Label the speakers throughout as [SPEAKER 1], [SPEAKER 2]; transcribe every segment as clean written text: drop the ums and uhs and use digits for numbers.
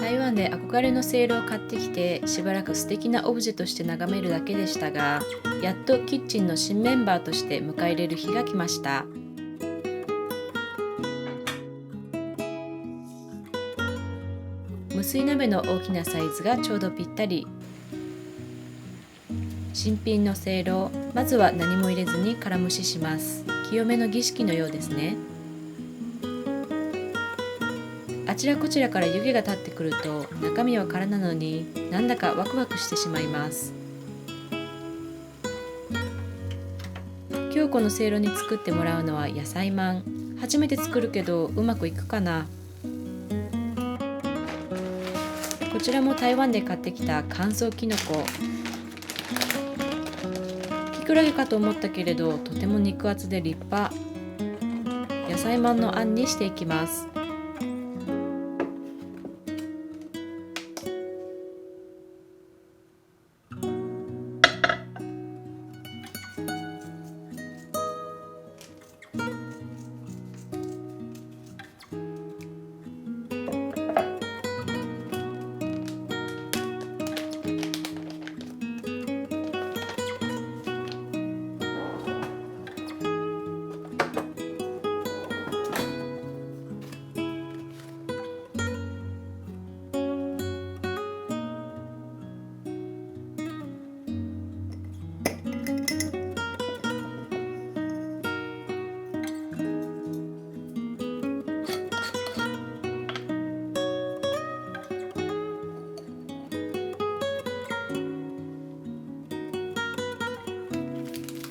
[SPEAKER 1] 台湾で憧れのせいろを買ってきてしばらく素敵なオブジェとして眺めるだけでしたが、やっとキッチンの新メンバーとして迎え入れる日が来ました。無水鍋の大きなサイズがちょうどぴったり。新品のせいろ、まずは何も入れずに空蒸しします。清めの儀式のようですね。あちらこちらから湯気が立ってくると中身は空なのになんだかワクワクしてしまいます。今日このせいろに作ってもらうのは野菜まん。初めて作るけどうまくいくかな。こちらも台湾で買ってきた乾燥きのこ。きくらげかと思ったけれどとても肉厚で立派。野菜まんのあんにしていきます。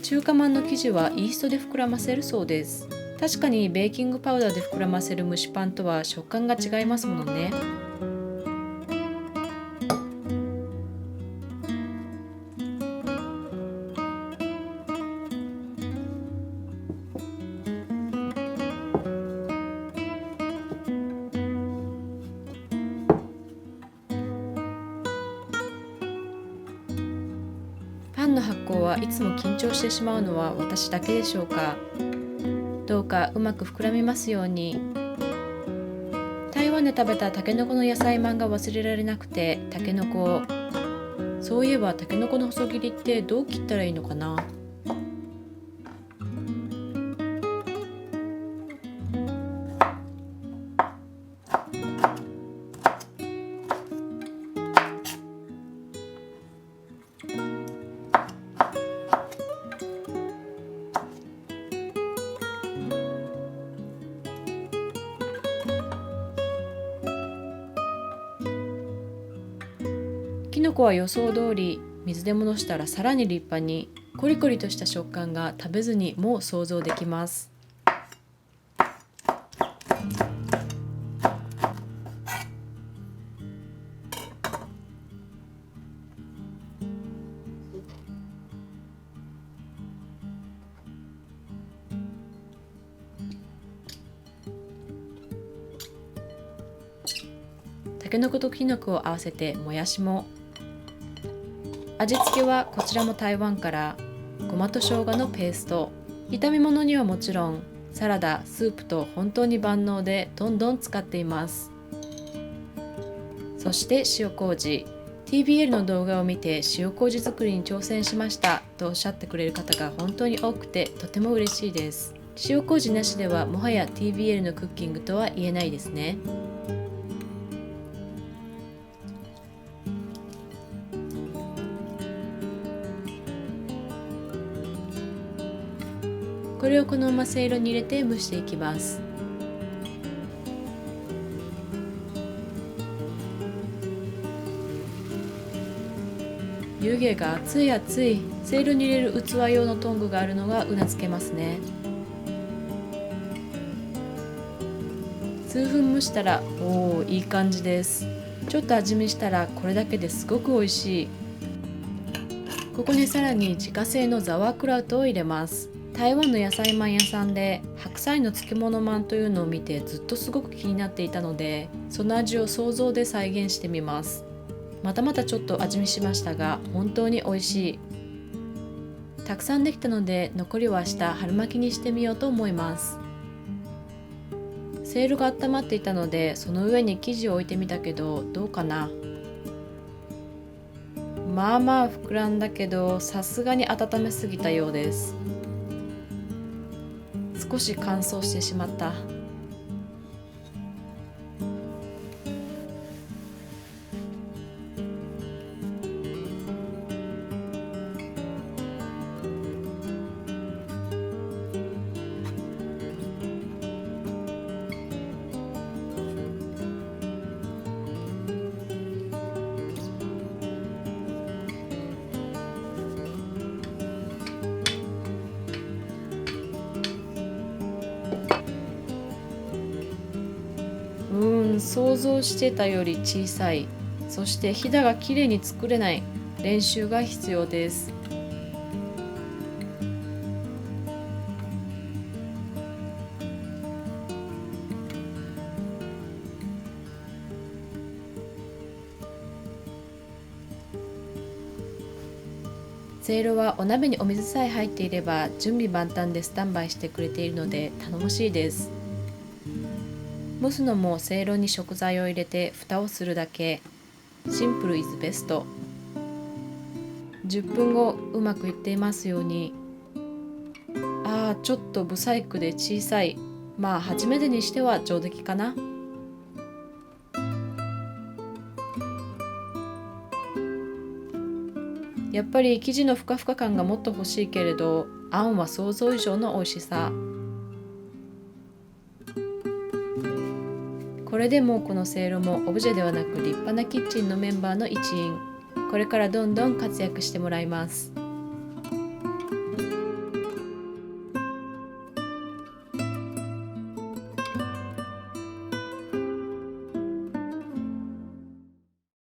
[SPEAKER 1] 中華まんの生地はイーストで膨らませるそうです。確かにベーキングパウダーで膨らませる蒸しパンとは食感が違いますものね。パンの発酵はいつも緊張してしまうのは私だけでしょうか。どうかうまく膨らみますように。台湾で食べたたけのこの野菜まんが忘れられなくて、たけのこ、そういえばたけのこの細切りってどう切ったらいいのかな。きのこは予想通り水で戻したらさらに立派に、コリコリとした食感が食べずにもう想像できます。たけのこときのこを合わせてもやしも。味付けはこちらも台湾から、ごまと生姜のペースト。炒め物にはもちろんサラダ、スープと本当に万能でどんどん使っています。そして塩麹。 TBL の動画を見て塩麹作りに挑戦しましたとおっしゃってくれる方が本当に多くてとても嬉しいです。塩麹なしではもはや TBL のクッキングとは言えないですね。これをこのまませいろに入れて蒸していきます。湯気が熱い熱い。せいろに入れる器用のトングがあるのがうなずけますね。数分蒸したらいい感じです。ちょっと味見したらこれだけですごく美味しい。ここにさらに自家製のザワークラウトを入れます。台湾の野菜まん屋さんで白菜の漬物まんというのを見てずっとすごく気になっていたので、その味を想像で再現してみます。またまたちょっと味見しましたが本当に美味しい。たくさんできたので残りは明日春巻きにしてみようと思います。セールが温まっていたのでその上に生地を置いてみたけどどうかな。まあまあ膨らんだけどさすがに温めすぎたようです。少し乾燥してしまった。想像してたより小さい。そしてひだがきれいに作れない。練習が必要です。せいろはお鍋にお水さえ入っていれば準備万端でスタンバイしてくれているので頼もしいです。蒸すのもせいろに食材を入れて蓋をするだけ。シンプルイズベスト。10分後うまくいっていますように。ちょっと不細工で小さい。まあ初めてにしては上出来かな。やっぱり生地のふかふか感がもっと欲しいけれど、あんは想像以上の美味しさ。これでもこのせいろもオブジェではなく立派なキッチンのメンバーの一員。これからどんどん活躍してもらいます。